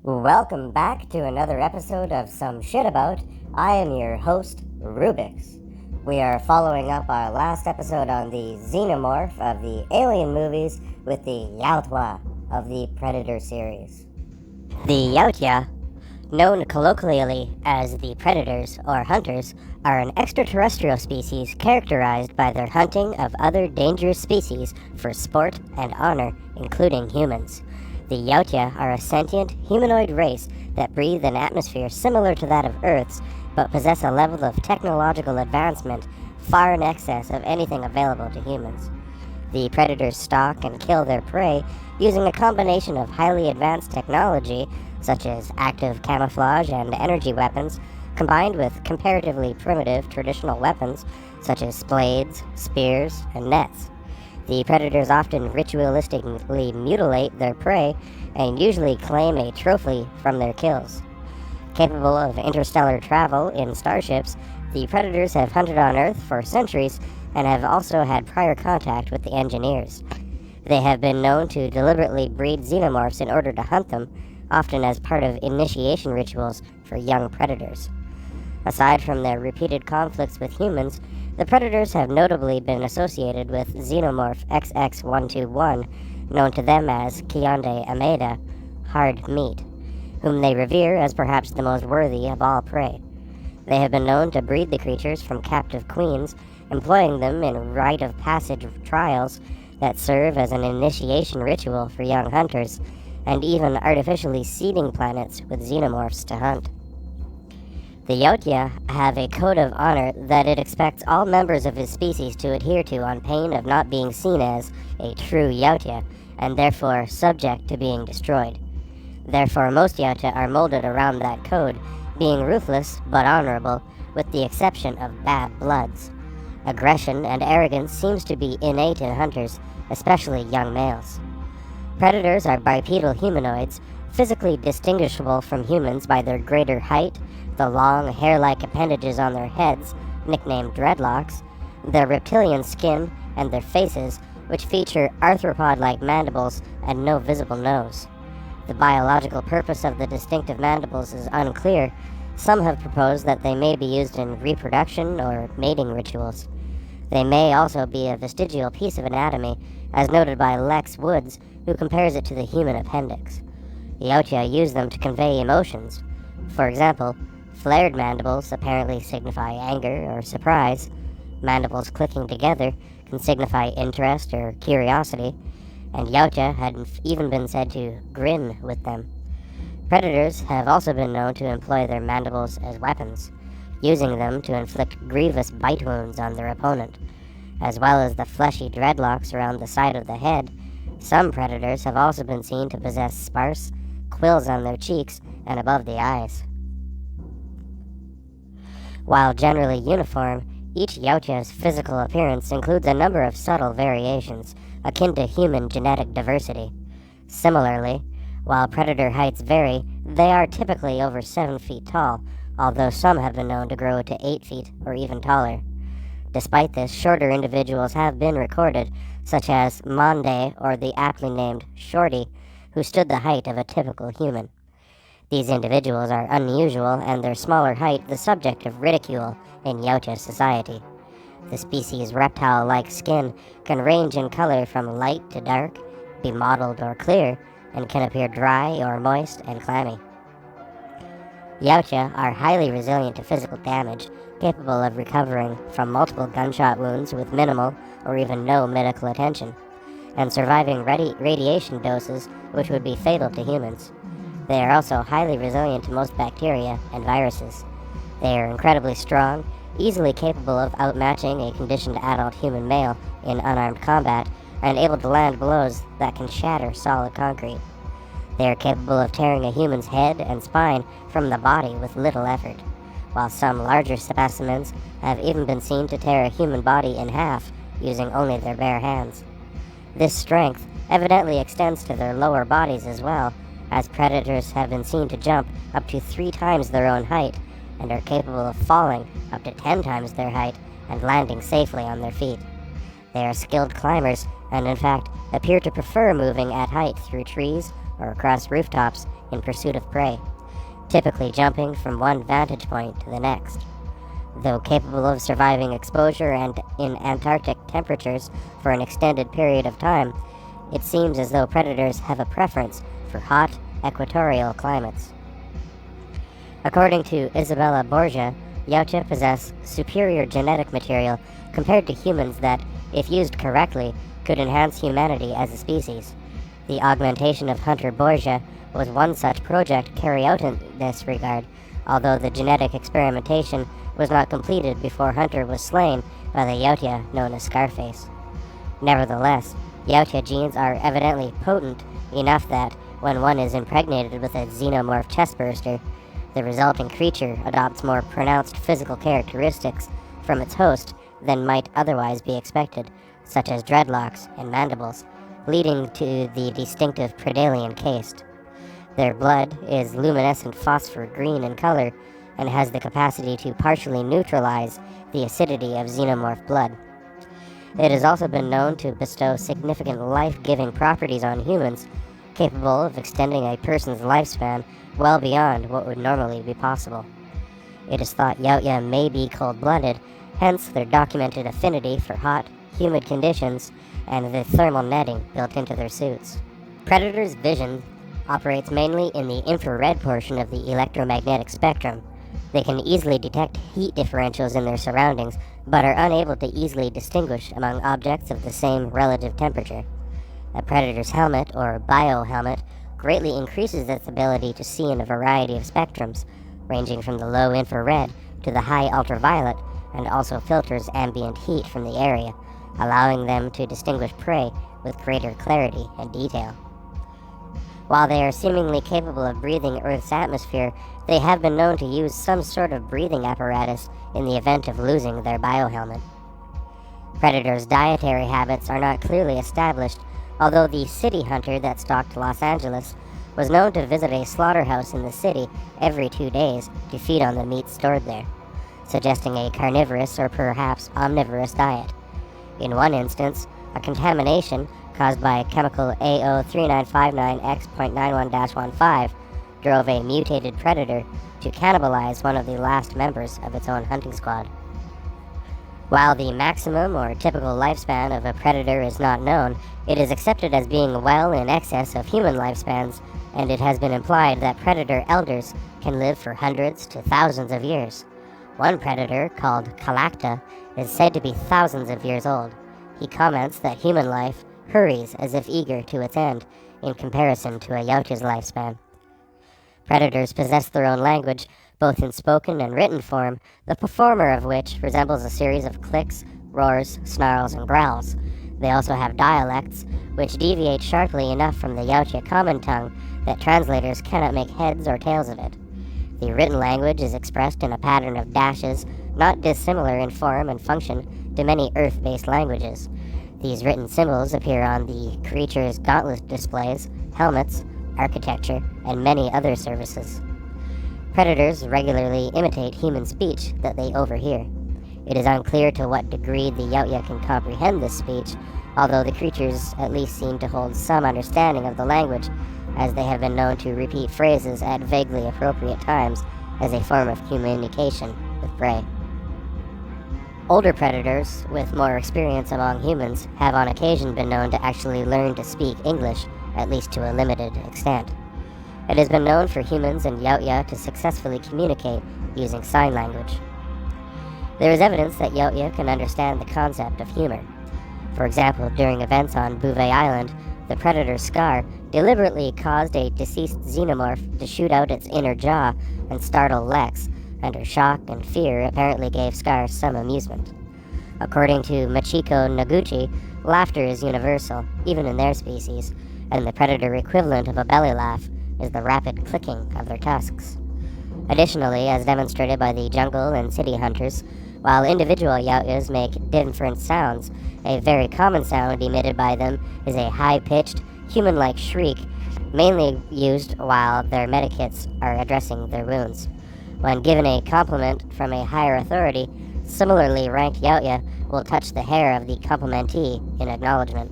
Welcome back to another episode of Some Shit About. I am your host, Rubix. We are following up our last episode on the xenomorph of the Alien movies with the Yautja of the Predator series. The Yautja, known colloquially as the Predators or Hunters, are an extraterrestrial species characterized by their hunting of other dangerous species for sport and honor, including humans. The Yautja are a sentient, humanoid race that breathe an atmosphere similar to that of Earth's, but possess a level of technological advancement far in excess of anything available to humans. The predators stalk and kill their prey using a combination of highly advanced technology, such as active camouflage and energy weapons, combined with comparatively primitive traditional weapons, such as blades, spears, and nets. The predators often ritualistically mutilate their prey and usually claim a trophy from their kills. Capable of interstellar travel in starships, the predators have hunted on Earth for centuries and have also had prior contact with the engineers. They have been known to deliberately breed xenomorphs in order to hunt them, often as part of initiation rituals for young predators. Aside from their repeated conflicts with humans, the predators have notably been associated with xenomorph XX121, known to them as Kionde Ameda, hard meat, whom they revere as perhaps the most worthy of all prey. They have been known to breed the creatures from captive queens, employing them in rite of passage trials that serve as an initiation ritual for young hunters, and even artificially seeding planets with xenomorphs to hunt. The Yautja have a code of honor that it expects all members of his species to adhere to on pain of not being seen as a true Yautja, and therefore subject to being destroyed. Therefore, most Yautja are molded around that code, being ruthless but honorable, with the exception of bad bloods. Aggression and arrogance seems to be innate in hunters, especially young males. Predators are bipedal humanoids, physically distinguishable from humans by their greater height, the long hair-like appendages on their heads, nicknamed dreadlocks, their reptilian skin, and their faces, which feature arthropod-like mandibles and no visible nose. The biological purpose of the distinctive mandibles is unclear. Some have proposed that they may be used in reproduction or mating rituals. They may also be a vestigial piece of anatomy, as noted by Lex Woods, who compares it to the human appendix. The Yautja use them to convey emotions. For example, flared mandibles apparently signify anger or surprise. Mandibles clicking together can signify interest or curiosity, and Yautja had even been said to grin with them. Predators have also been known to employ their mandibles as weapons, using them to inflict grievous bite wounds on their opponent. As well as the fleshy dreadlocks around the side of the head, some predators have also been seen to possess sparse quills on their cheeks and above the eyes. While generally uniform, each Yautja's physical appearance includes a number of subtle variations, akin to human genetic diversity. Similarly, while predator heights vary, they are typically over 7 feet tall, although some have been known to grow to 8 feet or even taller. Despite this, shorter individuals have been recorded, such as Monde, or the aptly named Shorty, who stood the height of a typical human. These individuals are unusual, and their smaller height the subject of ridicule in Yautja society. The species' reptile-like skin can range in color from light to dark, be mottled or clear, and can appear dry or moist and clammy. Yautja are highly resilient to physical damage, capable of recovering from multiple gunshot wounds with minimal or even no medical attention, and surviving radiation doses which would be fatal to humans. They are also highly resilient to most bacteria and viruses. They are incredibly strong, easily capable of outmatching a conditioned adult human male in unarmed combat, and able to land blows that can shatter solid concrete. They are capable of tearing a human's head and spine from the body with little effort, while some larger specimens have even been seen to tear a human body in half using only their bare hands. This strength evidently extends to their lower bodies as well, as predators have been seen to jump up to 3 times their own height and are capable of falling up to 10 times their height and landing safely on their feet. They are skilled climbers, and in fact appear to prefer moving at height through trees or across rooftops in pursuit of prey, typically jumping from one vantage point to the next. Though capable of surviving exposure and in Antarctic temperatures for an extended period of time, it seems as though predators have a preference for hot, equatorial climates. According to Isabella Borgia, Yautja possess superior genetic material compared to humans that, if used correctly, could enhance humanity as a species. The augmentation of Hunter Borgia was one such project carried out in this regard, although the genetic experimentation was not completed before Hunter was slain by the Yautja known as Scarface. Nevertheless, Yautja genes are evidently potent enough that, when one is impregnated with a xenomorph chestburster, the resulting creature adopts more pronounced physical characteristics from its host than might otherwise be expected, such as dreadlocks and mandibles, leading to the distinctive Predalien caste. Their blood is luminescent phosphor green in color and has the capacity to partially neutralize the acidity of xenomorph blood. It has also been known to bestow significant life-giving properties on humans, capable of extending a person's lifespan well beyond what would normally be possible. It is thought Yautja may be cold-blooded, hence their documented affinity for hot, humid conditions and the thermal netting built into their suits. Predators' vision operates mainly in the infrared portion of the electromagnetic spectrum. They can easily detect heat differentials in their surroundings, but are unable to easily distinguish among objects of the same relative temperature. A predator's helmet, or biohelmet, greatly increases its ability to see in a variety of spectrums, ranging from the low infrared to the high ultraviolet, and also filters ambient heat from the area, allowing them to distinguish prey with greater clarity and detail. While they are seemingly capable of breathing Earth's atmosphere, they have been known to use some sort of breathing apparatus in the event of losing their biohelmet. Predators' dietary habits are not clearly established, although the city hunter that stalked Los Angeles was known to visit a slaughterhouse in the city every 2 days to feed on the meat stored there, suggesting a carnivorous or perhaps omnivorous diet. In one instance, a contamination caused by chemical AO3959X.91-15 drove a mutated predator to cannibalize one of the last members of its own hunting squad. While the maximum or typical lifespan of a predator is not known, it is accepted as being well in excess of human lifespans, and it has been implied that predator elders can live for hundreds to thousands of years. One predator, called Calacta, is said to be thousands of years old. He comments that human life hurries as if eager to its end, in comparison to a Yautja's lifespan. Predators possess their own language, both in spoken and written form, the performer of which resembles a series of clicks, roars, snarls, and growls. They also have dialects, which deviate sharply enough from the Yautja common tongue that translators cannot make heads or tails of it. The written language is expressed in a pattern of dashes, not dissimilar in form and function to many Earth-based languages. These written symbols appear on the creature's gauntlet displays, helmets, architecture, and many other services. Predators regularly imitate human speech that they overhear. It is unclear to what degree the Yautja can comprehend this speech, although the creatures at least seem to hold some understanding of the language, as they have been known to repeat phrases at vaguely appropriate times as a form of communication with prey. Older predators, with more experience among humans, have on occasion been known to actually learn to speak English, at least to a limited extent. It has been known for humans and Yautja to successfully communicate using sign language. There is evidence that Yautja can understand the concept of humor. For example, during events on Bouvet Island, the predator Scar deliberately caused a deceased xenomorph to shoot out its inner jaw and startle Lex, and her shock and fear apparently gave Scar some amusement. According to Machiko Noguchi, laughter is universal, even in their species, and the predator equivalent of a belly laugh is the rapid clicking of their tusks. Additionally, as demonstrated by the jungle and city hunters, while individual Yautjas make different sounds, a very common sound emitted by them is a high-pitched, human-like shriek, mainly used while their medikits are addressing their wounds. When given a compliment from a higher authority, similarly ranked Yautja will touch the hair of the complimentee in acknowledgement.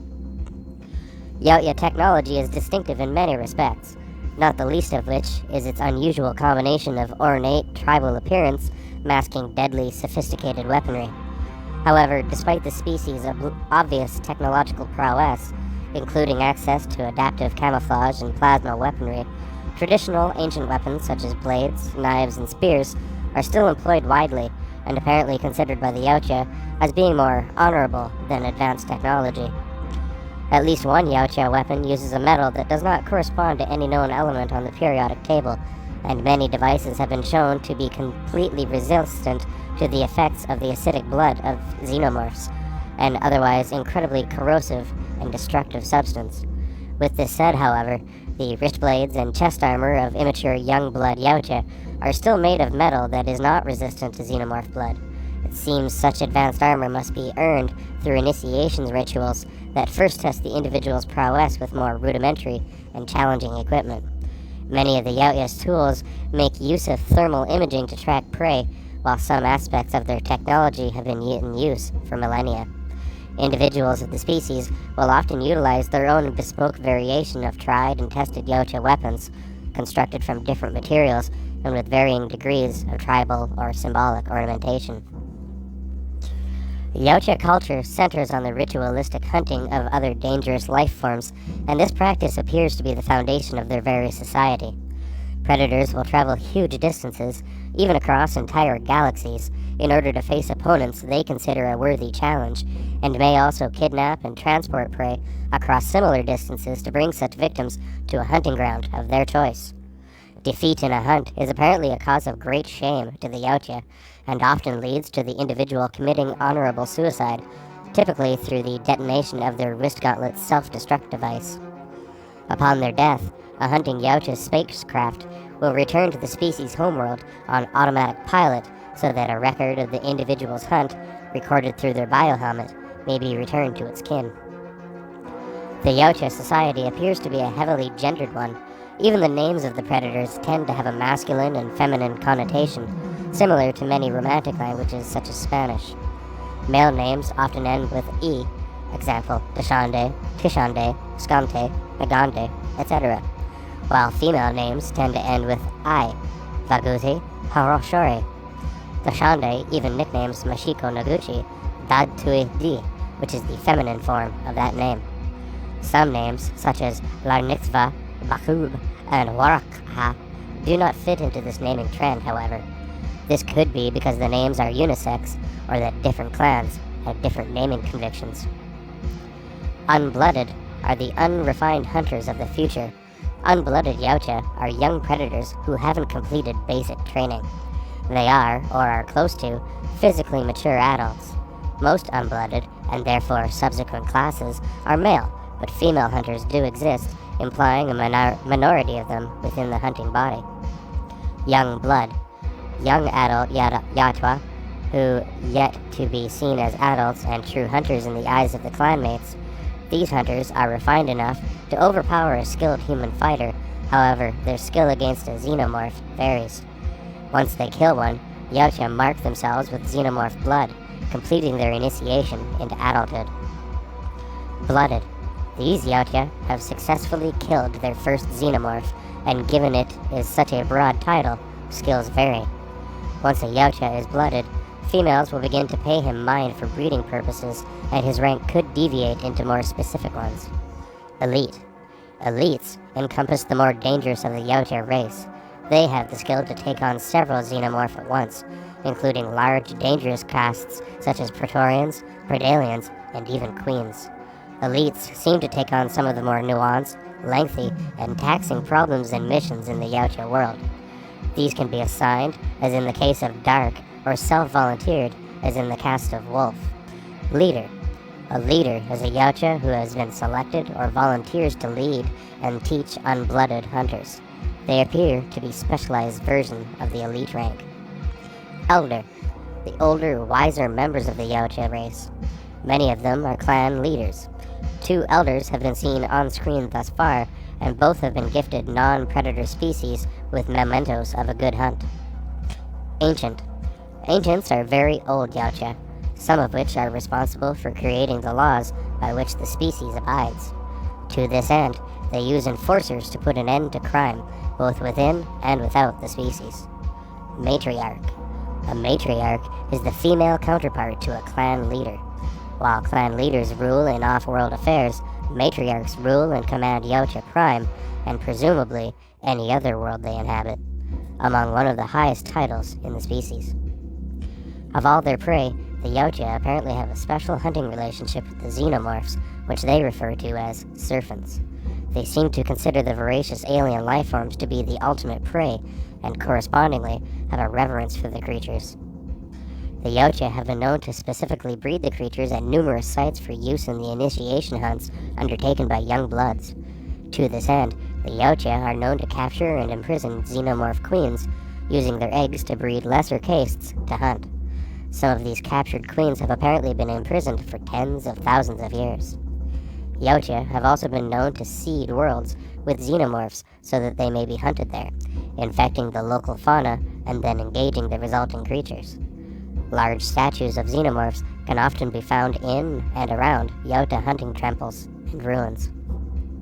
Yautja technology is distinctive in many respects, not the least of which is its unusual combination of ornate tribal appearance masking deadly, sophisticated weaponry. However, despite the species' obvious technological prowess, including access to adaptive camouflage and plasma weaponry, traditional ancient weapons such as blades, knives, and spears are still employed widely and apparently considered by the Yautja as being more honorable than advanced technology. At least one Yautja weapon uses a metal that does not correspond to any known element on the periodic table, and many devices have been shown to be completely resistant to the effects of the acidic blood of xenomorphs, an otherwise incredibly corrosive and destructive substance. With this said, however, the wrist blades and chest armor of immature young blood Yautja are still made of metal that is not resistant to xenomorph blood. It seems such advanced armor must be earned through initiations rituals that first test the individual's prowess with more rudimentary and challenging equipment. Many of the Yautja's tools make use of thermal imaging to track prey, while some aspects of their technology have been in use for millennia. Individuals of the species will often utilize their own bespoke variation of tried and tested Yautja weapons, constructed from different materials and with varying degrees of tribal or symbolic ornamentation. Yautja culture centers on the ritualistic hunting of other dangerous life forms, and this practice appears to be the foundation of their very society. Predators will travel huge distances, even across entire galaxies, in order to face opponents they consider a worthy challenge, and may also kidnap and transport prey across similar distances to bring such victims to a hunting ground of their choice. Defeat in a hunt is apparently a cause of great shame to the Yautja, and often leads to the individual committing honorable suicide, typically through the detonation of their wrist gauntlet's self-destruct device. Upon their death, a hunting Yautja spacecraft will return to the species' homeworld on automatic pilot so that a record of the individual's hunt, recorded through their biohelmet, may be returned to its kin. The Yautja society appears to be a heavily gendered one. Even the names of the predators tend to have a masculine and feminine connotation, similar to many romantic languages such as Spanish. Male names often end with E, example, Dashande, Tishande, Skante, Nagande, etc., while female names tend to end with I, Vaguti, Haroshori. Dashande even nicknames Mashiko Noguchi Dadtui Di, which is the feminine form of that name. Some names, such as Larnixva, Bakub, and Warakha, do not fit into this naming trend, however. This could be because the names are unisex, or that different clans have different naming convictions. Unblooded are the unrefined hunters of the future. Unblooded Yautja are young predators who haven't completed basic training. They are, or are close to, physically mature adults. Most unblooded, and therefore subsequent classes, are male, but female hunters do exist, implying a minority of them within the hunting body. Young blood. Young adult Yautja, who yet to be seen as adults and true hunters in the eyes of the clanmates. These hunters are refined enough to overpower a skilled human fighter, however, their skill against a xenomorph varies. Once they kill one, Yautja mark themselves with xenomorph blood, completing their initiation into adulthood. Blooded. These Yautja have successfully killed their first xenomorph, and given it is such a broad title, skills vary. Once a Yautja is blooded, females will begin to pay him mind for breeding purposes, and his rank could deviate into more specific ones. Elite. Elites encompass the more dangerous of the Yautja race. They have the skill to take on several xenomorph at once, including large, dangerous castes such as Praetorians, Predalians, and even Queens. Elites seem to take on some of the more nuanced, lengthy, and taxing problems and missions in the Yautja world. These can be assigned, as in the case of Dark, or self-volunteered, as in the cast of Wolf. Leader. A leader is a Yautja who has been selected or volunteers to lead and teach unblooded hunters. They appear to be specialized version of the elite rank. Elder. The older, wiser members of the Yautja race. Many of them are clan leaders. 2 elders have been seen on screen thus far, and both have been gifted non-predator species with mementos of a good hunt. Ancient. Ancients are very old Yautja, some of which are responsible for creating the laws by which the species abides. To this end, they use enforcers to put an end to crime, both within and without the species. Matriarch. A matriarch is the female counterpart to a clan leader. While clan leaders rule in off-world affairs, matriarchs rule and command Yautja Prime, and presumably any other world they inhabit, among one of the highest titles in the species. Of all their prey, the Yautja apparently have a special hunting relationship with the xenomorphs, which they refer to as serpents. They seem to consider the voracious alien life forms to be the ultimate prey, and correspondingly have a reverence for the creatures. The Yautja have been known to specifically breed the creatures at numerous sites for use in the initiation hunts undertaken by young bloods. To this end, the Yautja are known to capture and imprison xenomorph queens, using their eggs to breed lesser castes to hunt. Some of these captured queens have apparently been imprisoned for tens of thousands of years. Yautja have also been known to seed worlds with xenomorphs so that they may be hunted there, infecting the local fauna and then engaging the resulting creatures. Large statues of xenomorphs can often be found in and around Yautja hunting temples and ruins.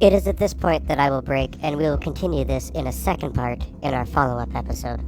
It is at this point that I will break, and we will continue this in a second part in our follow-up episode.